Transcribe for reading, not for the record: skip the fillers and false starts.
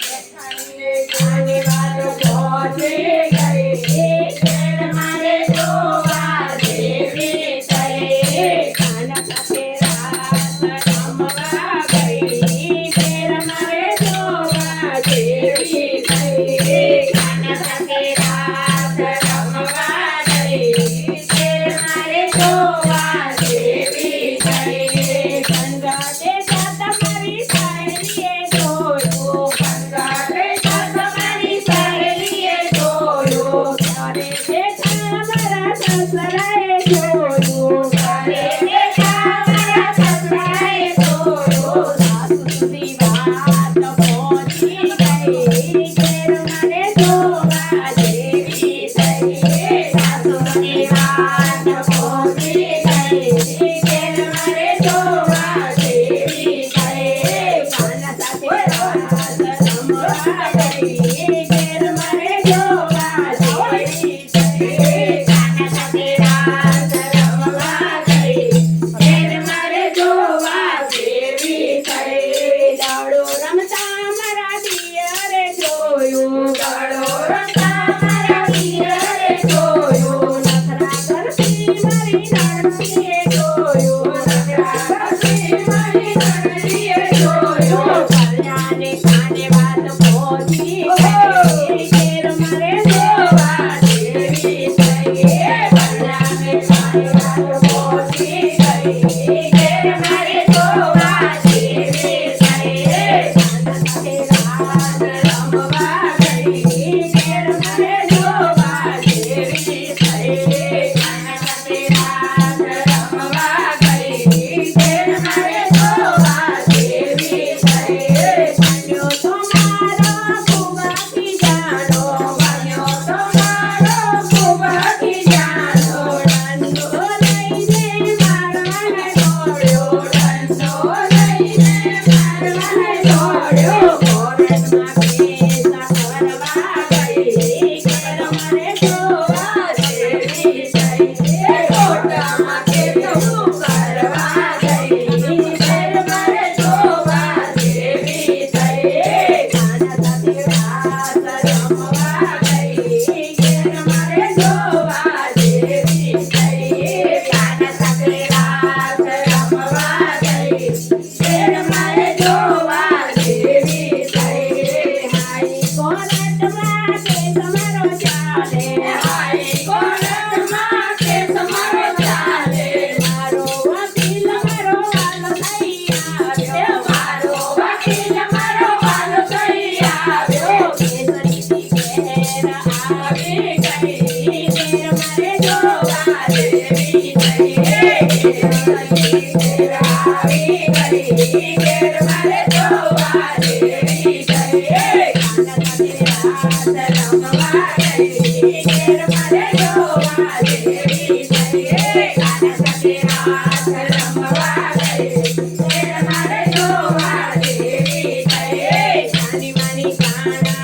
જેઠાણીને વાત પહોંચી ગઈ ઘેર મારે જોવા જેવી થઈ કાના સાથે રાત રમવા ગઈ ઘેર મારે જોવા જેવી થઈ કાના સાથે રાત રમવા ગઈ ઘેર મારે જોવા જેવી થઈ સંગાતે જાતા મારી સાહેલીએ જોયું સંગાતે જાતા મારી સાહેલીએ જોયું ત્યારે જેઠા મારા સસરાએ જોયું ત્યારે જેઠા મારા સસરાએ જોયું સાસુ સુધી વાત પહોંચી ગઈ ઘેર મારે જોવા જેવી થઈ સાસુની વાત પહોંચી ગઈ ઘેર મારે જોવા જેવી થઈ કાના સાથે રાત રમવા ગઈ ઘેર મારે જોવા જેવી થઈ કાના સાથે રાત રમવા ગઈ ઘેર મારે જોવા જેવી થઈ દાડો રમતા મારા દિયરે જોયું દાડો રમતા મારા દિયરે જોયું નખરા કરતી મારી નણંદીએ જોયું નખરા કરતી મારી નણંદીએ જોયું કલ્યાણે કાને વાત પહોંચી ગઈ ઘેર મારે જોવા જેવી થઈ કલ્યાણે કાને વાત પહોંચી ગઈ ઘેર મારે જોવા જેવી થઈ કાના સાથે રાત રમવા ગઈ ઘેર મારે જોવા જેવી થઈ કાના સાથે રાત રમવા ગઈ ઘેર મારે જોવા જેવી થઈ વાન્યો તો મારો કુવાકી જાણો વાન્યો તો મારો કુવાકી જાણો ડંડો લઈને મારવાને દોડ્યો ડંડો લઈને મારવાને દોડ્યો કોરટમાં કેસા કરવા ગઈ ઘેર મારે જોવા જેવી થઈ કોટામાં કેસું કરવા ગઈ ઘેર મારે જોવા જેવી થઈ કાના સાથે રાત રમવા ગઈ ઘેર મારે જોવા જેવી થઈ કાના સાથે રાત રમવા ગઈ ઘેર મારે જોવા જેવી થઈ હાઈ કોરટમાં કેસ મારો ચાલે હાઈ કોરટમાં કેસ મારો ચાલે મારો વકીલ મારો વાલો થઈ આવ્યો મારો વકીલ મારો વાલો થઈ આવ્યો કેસરીથી ઘેર આવી ગઈ ઘેર મારે જોવા જેવી થઈ કેસરીથી ઘેર આવી ગઈ ઘેર મારે જોવા જેવી થઈ કાના સાથે રાત રમવા ગઈ ઘેર મારે જોવા જેવી થઈ કાના સાથે રાત રમવા ગઈ ઘેર મારે જોવા જેવી થઈ નાની માની કાના